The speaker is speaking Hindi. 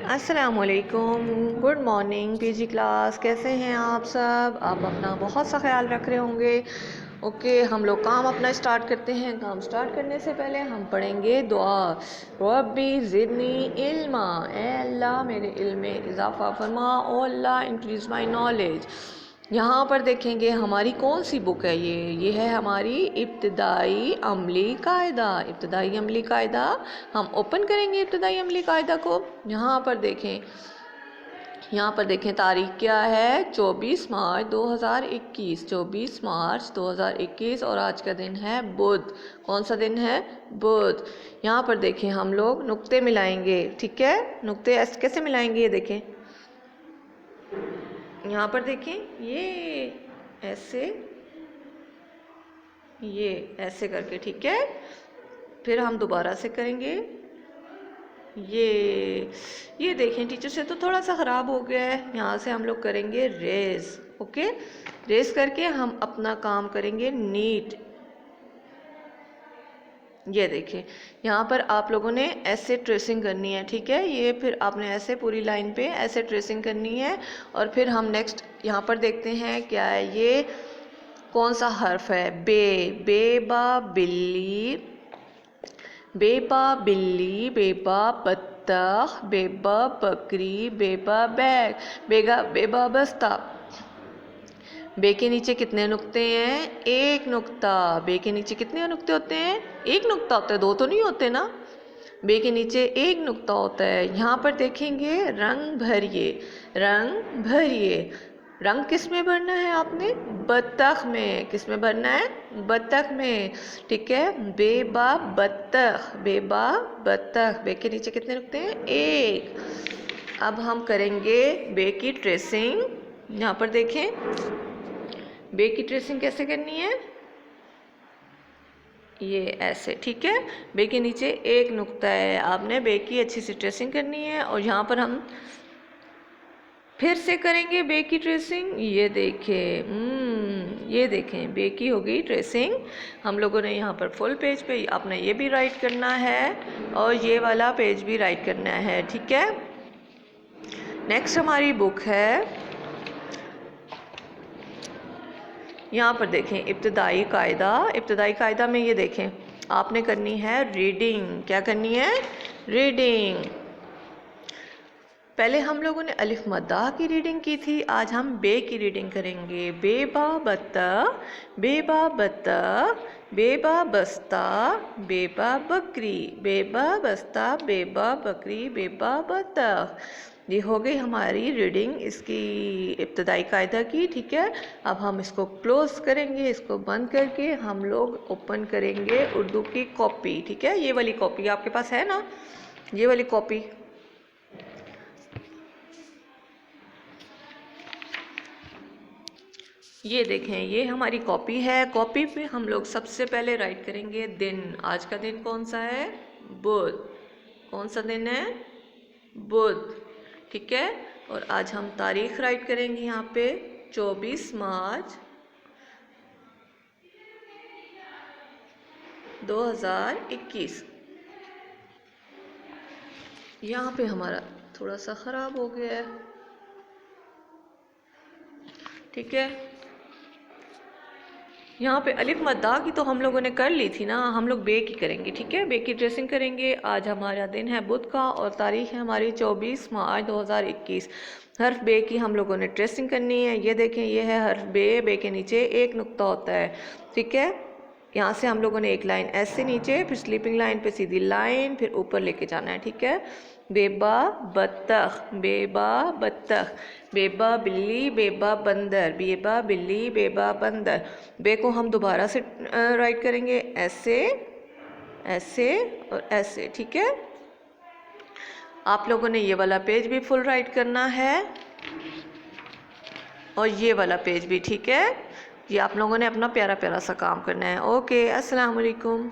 अस्सलामुअलैकुम, गुड मॉर्निंग पीजी क्लास। कैसे हैं आप सब? आप अपना बहुत सा ख्याल रख रहे होंगे। ओके, हम लोग काम अपना स्टार्ट करते हैं। काम स्टार्ट करने से पहले हम पढ़ेंगे दुआ। रब्बी ज़िदनी इल्मा, ए अल्लाह मेरे इल्म में इजाफ़ा फरमा। ओ अल्लाह इंक्रीज़ माई नॉलेज। यहाँ पर देखेंगे हमारी कौन सी बुक है। ये है हमारी इब्तिदाई अमली कायदा। इब्तिदाई अमली कायदा हम ओपन करेंगे। इब्तिदाई अमली कायदा को यहाँ पर देखें तारीख क्या है, 24 मार्च 2021। 24 मार्च 2021 और आज का दिन है बुध। कौन सा दिन है? बुध। यहाँ पर देखें हम लोग नुक्ते मिलाएंगे। ठीक है, नुक्ते कैसे मिलाएंगे ये देखें। यहाँ पर देखें, ये ऐसे करके। ठीक है, फिर हम दोबारा से करेंगे। ये देखें टीचर से तो थोड़ा सा ख़राब हो गया है। यहाँ से हम लोग करेंगे रेस। ओके, रेस करके हम अपना काम करेंगे नीट। ये देखिए, यहाँ पर आप लोगों ने ऐसे ट्रेसिंग करनी है। ठीक है, ये फिर आपने ऐसे पूरी लाइन पे ऐसे ट्रेसिंग करनी है। और फिर हम नेक्स्ट यहाँ पर देखते हैं क्या है, ये कौन सा हर्फ है। बेबा बिल्ली, बेबा बिल्ली, बेबा बत्तख, बेबा बकरी, बेबा बैग, बेबा बस्ता। बे के नीचे कितने नुक्ते हैं? एक नुक्ता। बे के नीचे कितने नुक्ते होते हैं? एक नुक्ता होता है, दो तो नहीं होते ना। बे के नीचे एक नुक्ता होता है। यहाँ पर देखेंगे रंग भरिए, रंग भरिए। रंग किस में भरना है आपने? बत्तख में। किस में भरना है? बत्तख में। ठीक है, बेबा बत्तख, बेबा बत्तख। बे के नीचे कितने नुक्ते हैं? एक। अब हम करेंगे बे की ट्रेसिंग। यहाँ पर देखें बे की ट्रेसिंग कैसे करनी है। ये ऐसे। ठीक है, बे के नीचे एक नुक्ता है, आपने बे की अच्छी सी ट्रेसिंग करनी है। और यहाँ पर हम फिर से करेंगे बे की ट्रेसिंग। ये देखें बे की हो गई ट्रेसिंग। हम लोगों ने यहाँ पर फुल पेज पे आपने ये भी राइट करना है और ये वाला पेज भी राइट करना है। ठीक है, नेक्स्ट हमारी बुक है। यहाँ पर देखें इब्तिदाई कायदा। इब्तिदाई कायदा में ये देखें आपने करनी है रीडिंग। क्या करनी है? रीडिंग। पहले हम लोगों ने अलिफ मद्दा की रीडिंग की थी, आज हम बे की रीडिंग करेंगे। बेबा बत्ता, बेबा बत्ता, बेबा बस्ता, बेबा बकरी, बेबा बस्ता, बेबा बकरी, बेबा बत्तख। ये हो गई हमारी रीडिंग इसकी इब्तिदाई कायदा की। ठीक है, अब हम इसको क्लोज करेंगे। इसको बंद करके हम लोग ओपन करेंगे उर्दू की कॉपी। ठीक है, ये वाली कॉपी आपके पास है ना, ये वाली कॉपी। ये देखें, ये हमारी कॉपी है। कॉपी पे हम लोग सबसे पहले राइट करेंगे दिन। आज का दिन कौन सा है? बुध। कौन सा दिन है? बुध। ठीक है, और आज हम तारीख राइट करेंगे यहाँ पे 24 मार्च 2021। यहाँ पे हमारा थोड़ा सा ख़राब हो गया है। ठीक है, यहाँ पे अलिफ मद्दा की तो हम लोगों ने कर ली थी ना, हम लोग बे की करेंगे। ठीक है, बे की ड्रेसिंग करेंगे। आज हमारा दिन है बुध का और तारीख है हमारी 24 मार्च 2021। हर्फ बे की हम लोगों ने ट्रेसिंग करनी है। ये देखें, ये है हर्फ बे। बे के नीचे एक नुक्ता होता है। ठीक है, यहाँ से हम लोगों ने एक लाइन ऐसे नीचे, फिर स्लीपिंग लाइन पे सीधी लाइन, फिर ऊपर लेके जाना है। ठीक है, बेबा बत्तख, बेबा बत्तख, बेबा बिल्ली, बेबा बंदर, बेबा बिल्ली, बेबा बंदर। बे को हम दोबारा से राइट करेंगे ऐसे, ऐसे और ऐसे। ठीक है, आप लोगों ने ये वाला पेज भी फुल राइट करना है और ये वाला पेज भी। ठीक है, ये आप लोगों ने अपना प्यारा प्यारा सा काम करना है। ओके, अस्सलाम वालेकुम।